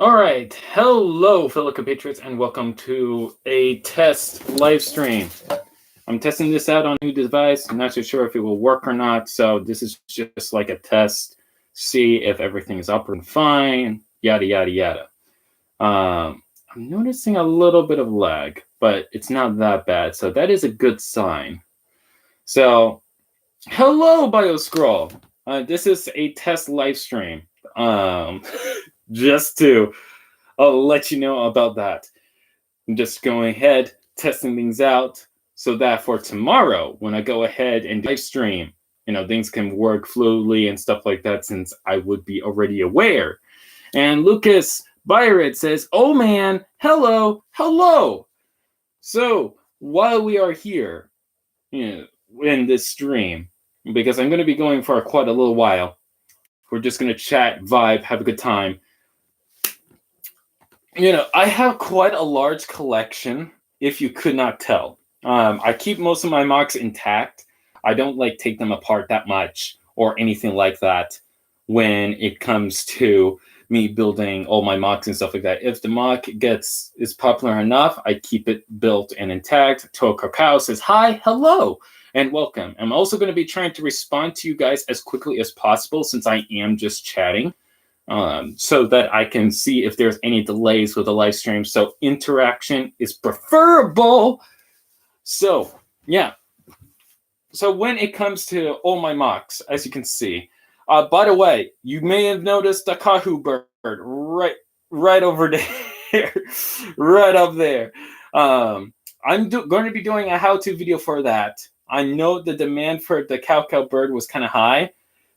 All right. Hello, fellow compatriots, and welcome to a test live stream. I'm testing this out on a new device. I'm not so sure if it will work or not. So this is just like a test, see if everything is up and fine, yada, yada, yada. I'm noticing a little bit of lag, but it's not that bad. So that is a good sign. So, hello, BioScroll. This is a test live stream. Just to I'll let you know about that. I'm just going ahead, testing things out, so that for tomorrow, when I go ahead and live stream, things can work fluidly and stuff like that, since I would be already aware. And Lucas Byron says, "Oh man, hello, hello." So while we are here, in this stream, because I'm going to be going for quite a little while, we're just going to chat, vibe, have a good time. I have quite a large collection, if you could not tell. I keep most of my mocks intact. I don't take them apart that much or anything like that when it comes to me building all my mocks and stuff like that. If the mock is popular enough, I keep it built and intact. Toa Cacao says, "Hi, hello, and welcome." I'm also going to be trying to respond to you guys as quickly as possible, since I am just chatting. So that I can see if there's any delays with the live stream. So interaction is preferable. So, yeah. So when it comes to all my mocks, as you can see, by the way, you may have noticed the Kahu bird right over there, right up there. I'm going to be doing a how-to video for that. I know the demand for the cow bird was kind of high.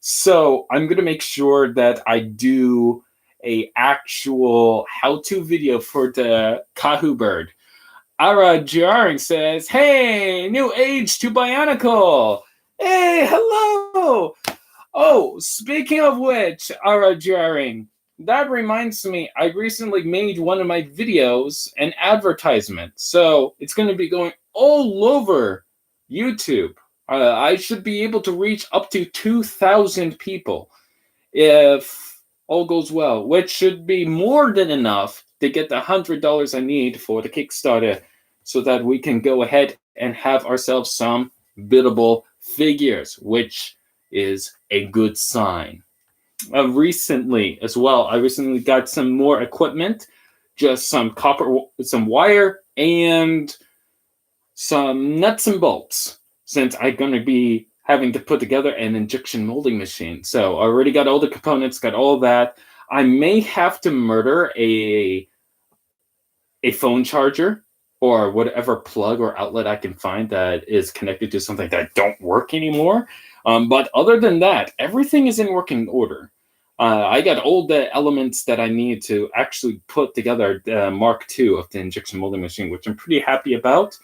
So I'm going to make sure that I do a actual how-to video for the Kahu bird. Ara Jaring says, "Hey, new age to Bionicle. Hey, hello. Oh, speaking of which, Ara Jaring, that reminds me, I recently made one of my videos an advertisement. So it's going to be going all over YouTube. I should be able to reach up to 2,000 people if all goes well, which should be more than enough to get the $100 I need for the Kickstarter, so that we can go ahead and have ourselves some biddable figures, which is a good sign. Recently as well, I recently got some more equipment, just some copper, some wire, and some nuts and bolts, since I'm going to be having to put together an injection molding machine. So I already got all the components, got all that. I may have to murder a phone charger or whatever plug or outlet I can find that is connected to something that don't work anymore. But other than that, everything is in working order. I got all the elements that I need to actually put together Mark II of the injection molding machine, which I'm pretty happy about.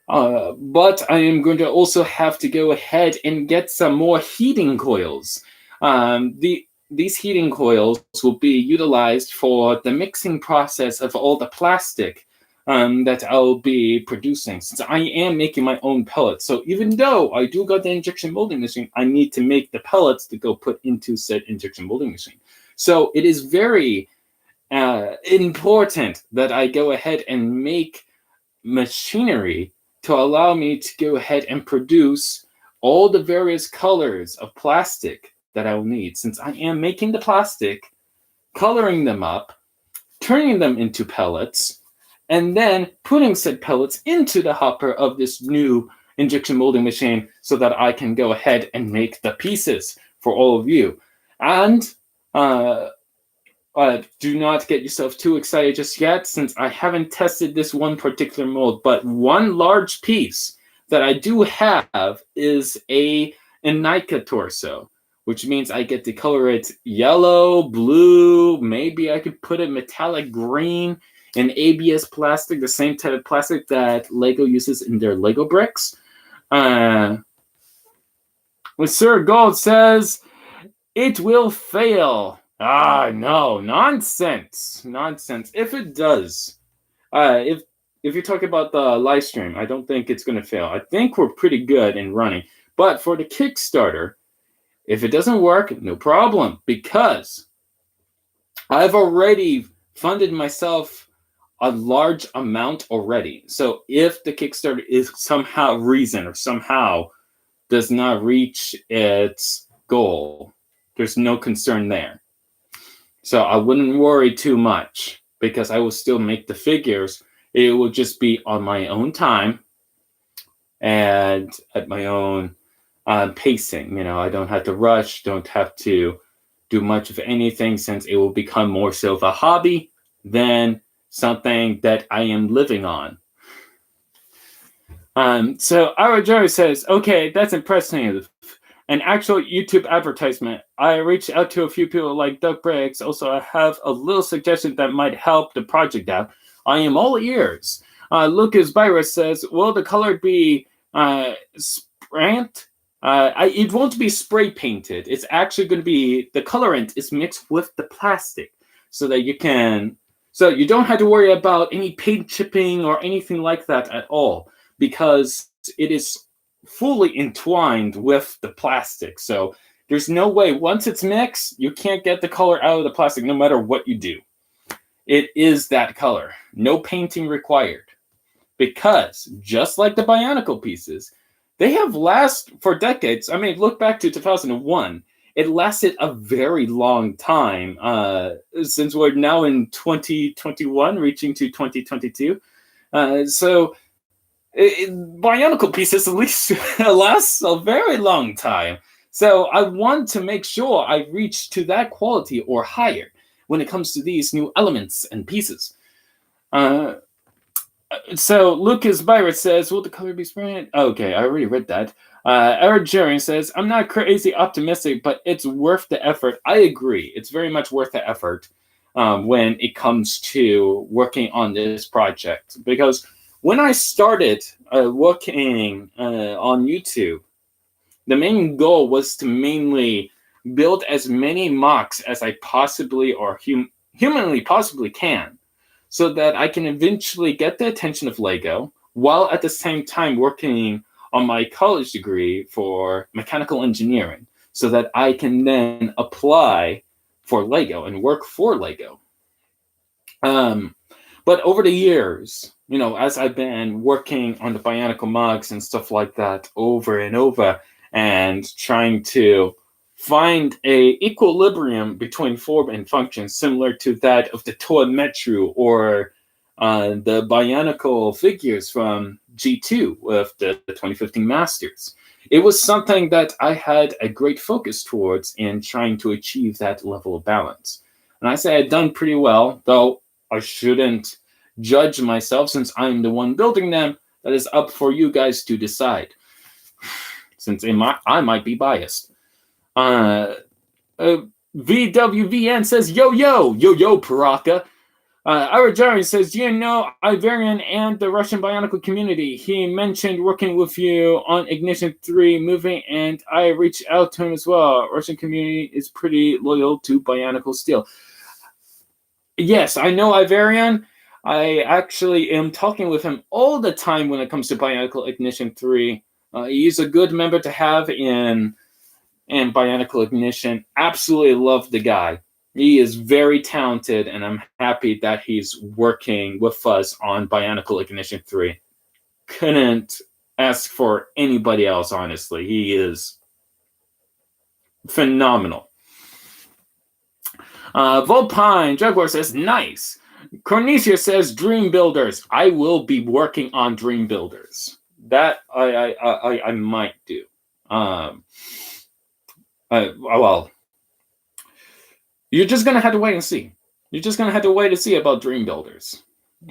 But I am going to also have to go ahead and get some more heating coils. These heating coils will be utilized for the mixing process of all the plastic that I'll be producing, since I am making my own pellets. So even though I do got the injection molding machine, I need to make the pellets to go put into said injection molding machine. So it is very important that I go ahead and make machinery to allow me to go ahead and produce all the various colors of plastic that I will need, since I am making the plastic, coloring them up, turning them into pellets, and then putting said pellets into the hopper of this new injection molding machine, so that I can go ahead and make the pieces for all of you. And do not get yourself too excited just yet, since I haven't tested this one particular mold. But one large piece that I do have is a Nika torso, which means I get to color it yellow, blue. Maybe I could put it metallic green in ABS plastic, the same type of plastic that Lego uses in their Lego bricks. Sir Gold says, "It will fail." No, nonsense. If it does, if you're talking about the live stream, I don't think it's going to fail. I think we're pretty good in running. But for the Kickstarter, if it doesn't work, no problem, because I've already funded myself a large amount already. So if the Kickstarter is somehow does not reach its goal, there's no concern there. So I wouldn't worry too much because I will still make the figures. It will just be on my own time and at my own pacing. I don't have to rush, don't have to do much of anything, since it will become more so of a hobby than something that I am living on. So our Jerry says, okay, that's impressive. An actual YouTube advertisement. I reached out to a few people like Doug Briggs. Also, I have a little suggestion that might help the project out. I am all ears. Lucas Byron says, will the color be sprant? It won't be spray painted. It's actually going to be, the colorant is mixed with the plastic so that you don't have to worry about any paint chipping or anything like that at all, because it is fully entwined with the plastic. So there's no way, once it's mixed, you can't get the color out of the plastic no matter what you do. It is that color. No painting required. Because just like the Bionicle pieces, they have lasted for decades. I mean, look back to 2001. It lasted a very long time, since we're now in 2021, reaching to 2022. Bionicle pieces at least lasts a very long time. So I want to make sure I reach to that quality or higher when it comes to these new elements and pieces. So Lucas Byron says, will the color be sprayed? Okay, I already read that. Eric Jerry says, I'm not crazy optimistic, but it's worth the effort. I agree. It's very much worth the effort when it comes to working on this project. Because when I started working on YouTube, the main goal was to mainly build as many mocks as I possibly or humanly possibly can, so that I can eventually get the attention of LEGO, while at the same time working on my college degree for mechanical engineering, so that I can then apply for LEGO and work for LEGO. But over the years, as I've been working on the Bionicle mugs and stuff like that over and over, and trying to find a equilibrium between form and function, similar to that of the Toa Metru or the Bionicle figures from G2 with the 2015 Masters. It was something that I had a great focus towards in trying to achieve that level of balance. And I say I'd done pretty well, though I shouldn't judge myself since I'm the one building them. That is up for you guys to decide, since I might be biased. VWVN says, yo, Paraka. Arajari says, Ivarian and the Russian Bionicle community. He mentioned working with you on Ignition 3 movie, and I reached out to him as well. Russian community is pretty loyal to Bionicle still. Yes, I know Ivarian. I actually am talking with him all the time when it comes to Bionicle Ignition 3. He's a good member to have in Bionicle Ignition. Absolutely love the guy. He is very talented, and I'm happy that he's working with us on Bionicle Ignition 3. Couldn't ask for anybody else, honestly. He is phenomenal. Volpine Jaguar says, nice. Cornesia says, Dream Builders. I will be working on Dream Builders. That I might do. Well, you're just going to have to wait and see. You're just going to have to wait to see about Dream Builders.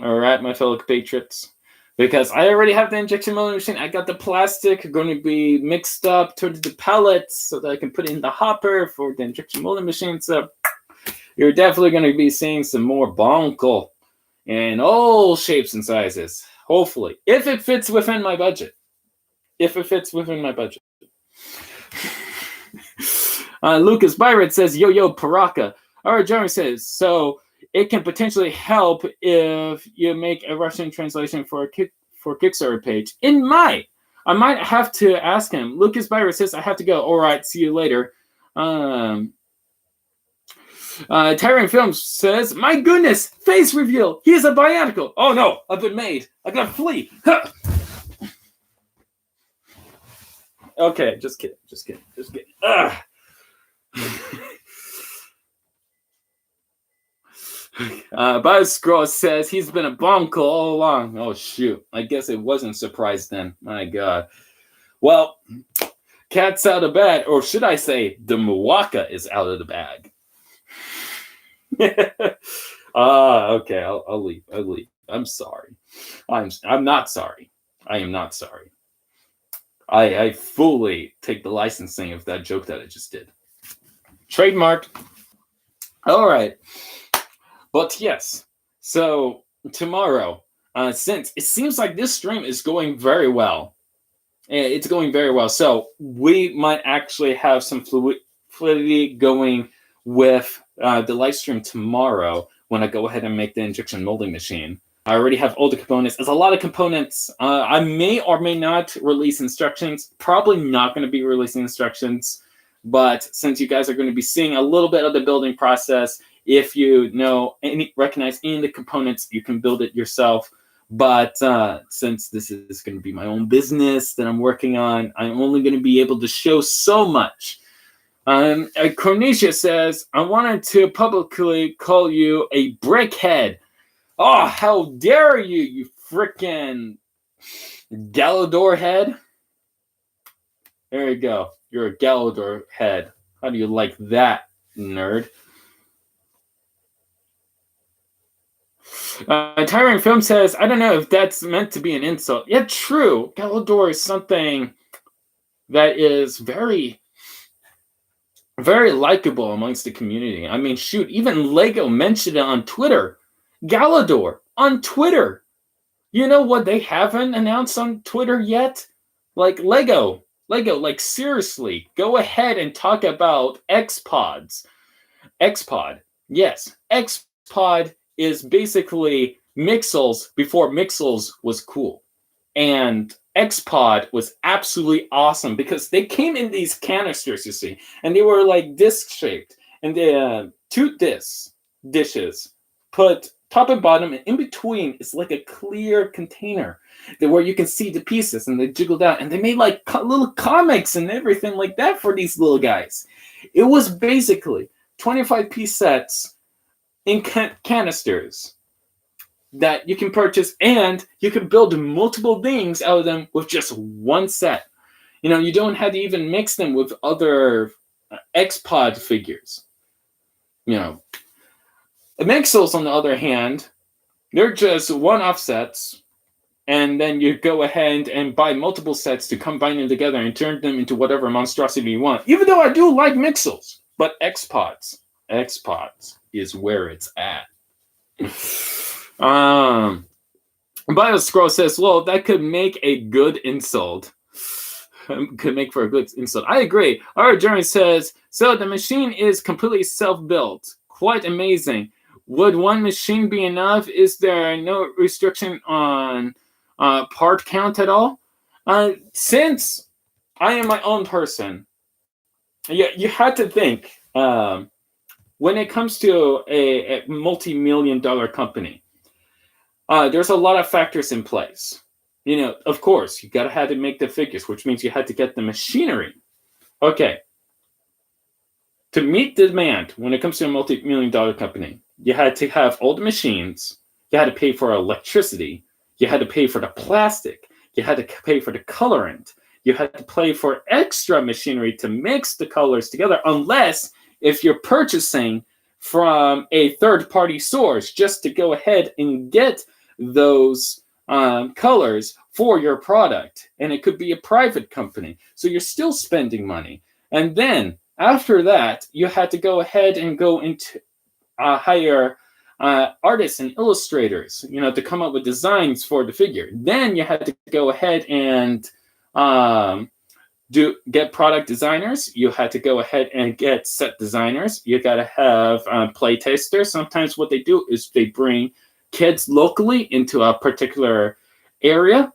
All right, my fellow compatriots. Because I already have the injection molding machine. I got the plastic going to be mixed up to the pellets so that I can put it in the hopper for the injection molding machine. So you're definitely going to be seeing some more Bionicle in all shapes and sizes. Hopefully. If it fits within my budget. Lucas Byron says, yo, Paraka. Our Jeremy says, so it can potentially help if you make a Russian translation for Kickstarter page. It might. I might have to ask him. Lucas Byron says, I have to go. All right, see you later. Tyrant Films says, "My goodness, face reveal. He is a bionicle. Oh no, I've been made. I gotta flee." Huh. Okay, just kidding. Buzzscroll says he's been a bonkel all along. Oh shoot! I guess it wasn't a surprise then. My God. Well, cat's out of bed, or should I say, the Muwaka is out of the bag. Okay, I'll leave. I'm sorry. I'm not sorry. I am not sorry. I fully take the licensing of that joke that I just did. Trademarked. All right. But yes, so tomorrow, since it seems like this stream is going very well, it's going very well. So we might actually have some fluidity going with the live stream tomorrow when I go ahead and make the injection molding machine. I already have all the components. There's a lot of components. I may or may not release instructions. Probably not going to be releasing instructions. But since you guys are going to be seeing a little bit of the building process, if you recognize any of the components, you can build it yourself. But since this is going to be my own business that I'm working on, I'm only going to be able to show so much. Cornelia says, "I wanted to publicly call you a brickhead." Oh, how dare you, you frickin' Galador head. There you go. You're a Galador head. How do you like that, nerd? Tyrant Film says, "I don't know if that's meant to be an insult." Yeah, true. Galador is something that is very, very likable amongst the community. I mean, shoot, even Lego mentioned it on Twitter. Galador on Twitter. You know what they haven't announced on Twitter yet? Like Lego, like seriously, go ahead and talk about X-Pods. X-Pod, yes. X-Pod is basically Mixels before Mixels was cool. And X-Pod was absolutely awesome because they came in these canisters, you see, and they were like disc-shaped. And they two dishes, put top and bottom, and in between is like a clear container where you can see the pieces, and they jiggled out, and they made like little comics and everything like that for these little guys. It was basically 25-piece sets in canisters that you can purchase, and you can build multiple things out of them with just one set. You know, you don't have to even mix them with other X-Pod figures. You know, Mixels, on the other hand, they're just one-off sets, and then you go ahead and buy multiple sets to combine them together and turn them into whatever monstrosity you want. Even though I do like Mixels, but X-Pods is where it's at. BioScroll says, "Well, that could make a good insult." Could make for a good insult. I agree. Our Jeremy says, "So the machine is completely self-built. Quite amazing. Would one machine be enough? Is there no restriction on part count at all?" Since I am my own person, you had to think, when it comes to a multi-million-dollar company, there's a lot of factors in place. You know, of course, you got to have to make the figures, which means you had to get the machinery. Okay. To meet demand when it comes to a multi-million-dollar company, you had to have all the machines, you had to pay for electricity, you had to pay for the plastic, you had to pay for the colorant, you had to pay for extra machinery to mix the colors together, unless if you're purchasing from a third-party source just to go ahead and get those colors for your product. And it could be a private company. So you're still spending money. And then after that, you had to go ahead and go into hire artists and illustrators, you know, to come up with designs for the figure. Then you had to go ahead and get product designers. You had to go ahead and get set designers. You got to have play testers. Sometimes what they do is they bring kids locally into a particular area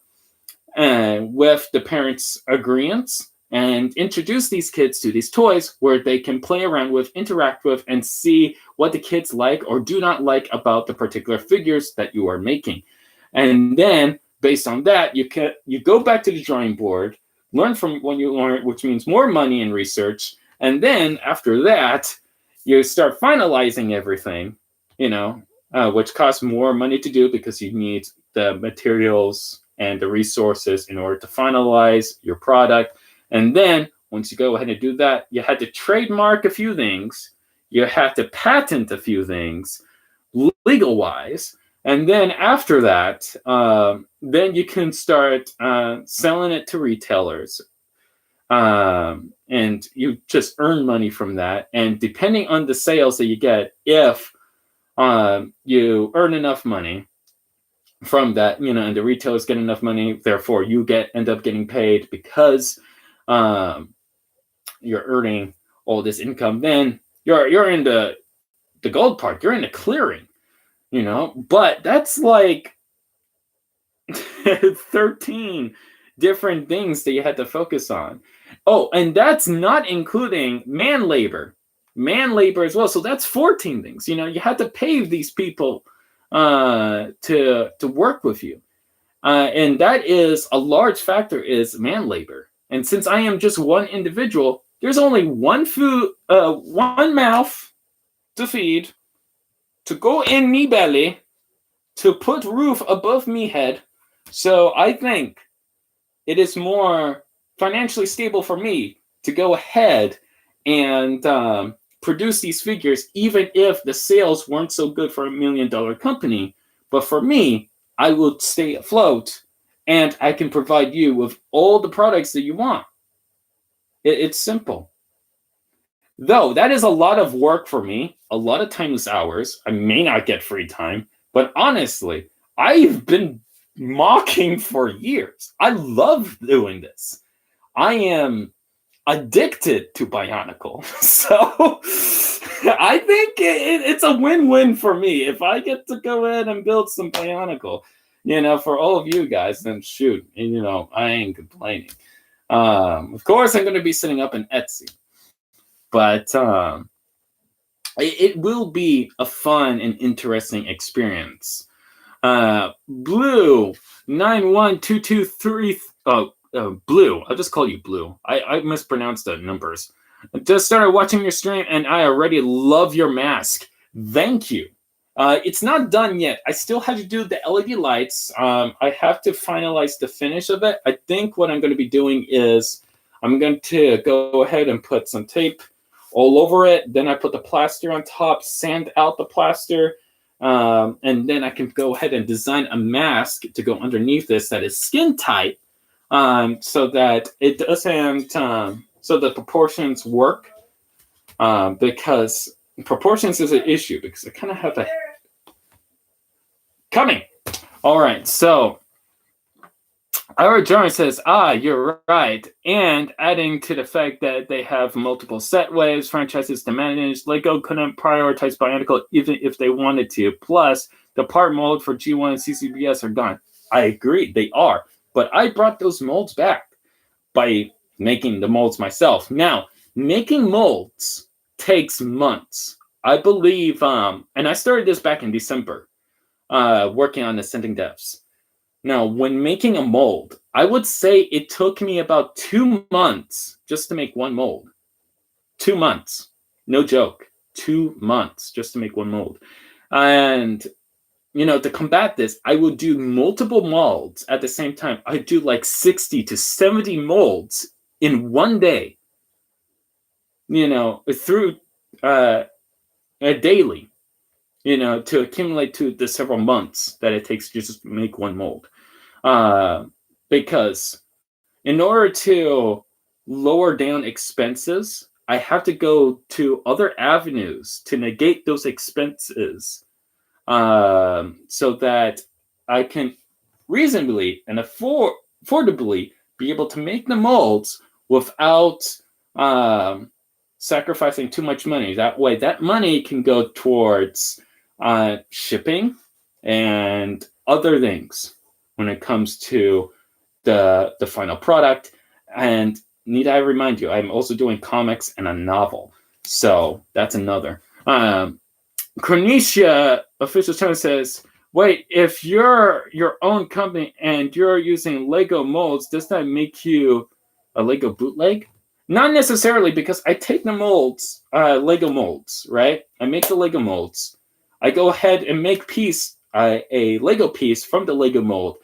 with the parents' agreements. and introduce these kids to these toys where they can play around with, interact with, and see what the kids like or do not like about the particular figures that you are making. And then based on that, you go back to the drawing board, learn from what you learn, which means more money and research. And then after that, you start finalizing everything, which costs more money to do because you need the materials and the resources in order to finalize your product. And then once you go ahead and do that, you had to trademark a few things. You have to patent a few things legal-wise. And then after that, then you can start selling it to retailers. And you just earn money from that. And depending on the sales that you get, if you earn enough money from that, and the retailers get enough money, therefore you end up getting paid because you're earning all this income, then you're in the gold part, you're in the clearing, but that's like 13 different things that you had to focus on. Oh, and that's not including man labor as well. So that's 14 things. You had to pay these people to work with you. And that is a large factor is man labor. And since I am just one individual, there's only one mouth to feed, to go in me belly, to put roof above me head. So I think it is more financially stable for me to go ahead and produce these figures, even if the sales weren't so good for $1 million company. But for me, I will stay afloat and I can provide you with all the products that you want. It's simple. Though that is a lot of work for me, a lot of timeless hours. I may not get free time, but honestly, I've been mocking for years. I love doing this. I am addicted to Bionicle. So I think it's a win-win for me. If I get to go ahead and build some Bionicle, for all of you guys, then shoot, I ain't complaining. Of course, I'm going to be setting up an Etsy. But it will be a fun and interesting experience. Blue 91223. Blue. I'll just call you Blue. I mispronounced the numbers. Just started watching your stream, and I already love your mask. Thank you. It's not done yet. I still have to do the LED lights. I have to finalize the finish of it. I think what I'm going to be doing is I'm going to go ahead and put some tape all over it. Then I put the plaster on top, sand out the plaster, and then I can go ahead and design a mask to go underneath this that is skin tight, so that it doesn't, so the proportions work, because proportions is an issue because I kind of have to. Coming. All right, so our John says, you're right. And adding to the fact that they have multiple set waves, franchises to manage, Lego couldn't prioritize Bionicle even if they wanted to. Plus, the part mold for G1 and CCBS are gone. I agree, they are. But I brought those molds back by making the molds myself. Now, making molds takes months. I believe, and I started this back in December, working on Ascending Devs. Now, when making a mold, I would say it took me about 2 months just to make one mold. 2 months. No joke. 2 months just to make one mold. And, to combat this, I would do multiple molds at the same time. I'd do like 60 to 70 molds in one day, through daily. To accumulate to the several months that it takes to just make one mold. Because in order to lower down expenses, I have to go to other avenues to negate those expenses, so that I can reasonably and affordably be able to make the molds without sacrificing too much money. That way, that money can go towards shipping and other things when it comes to the final product. And need I remind you, I'm also doing comics and a novel. So that's another. Cornicia official channel says, wait, if you're your own company and you're using Lego molds, does that make you a Lego bootleg? Not necessarily, because I take the molds, Lego molds, right? I make the Lego molds. I go ahead and make a Lego piece from the Lego mold.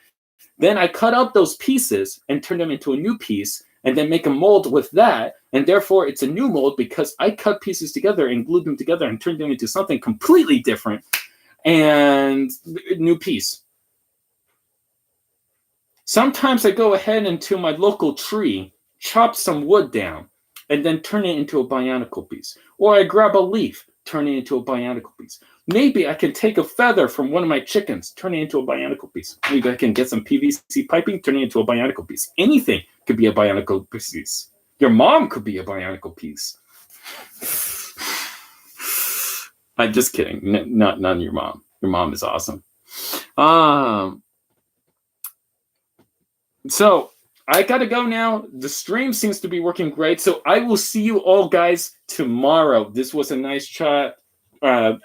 Then I cut up those pieces and turn them into a new piece, and then make a mold with that, and therefore it's a new mold because I cut pieces together and glued them together and turned them into something completely different, and a new piece. Sometimes I go ahead into my local tree, chop some wood down, and then turn it into a bionicle piece. Or I grab a leaf, turn it into a bionicle piece. Maybe I can take a feather from one of my chickens, turn it into a bionicle piece. Maybe I can get some PVC piping, turn it into a bionicle piece. Anything could be a bionicle piece. Your mom could be a bionicle piece. I'm just kidding. Not your mom. Your mom is awesome. So I gotta go now. The stream seems to be working great. So I will see you all guys tomorrow. This was a nice chat. I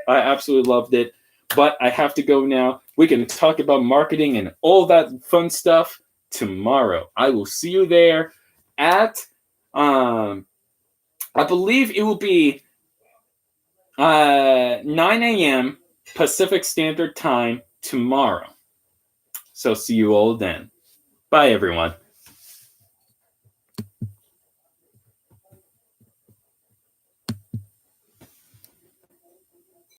absolutely loved it. But I have to go now. We can talk about marketing and all that fun stuff tomorrow. I will see you there at I believe it will be 9 a.m. Pacific Standard Time tomorrow. So see you all then. Bye, everyone.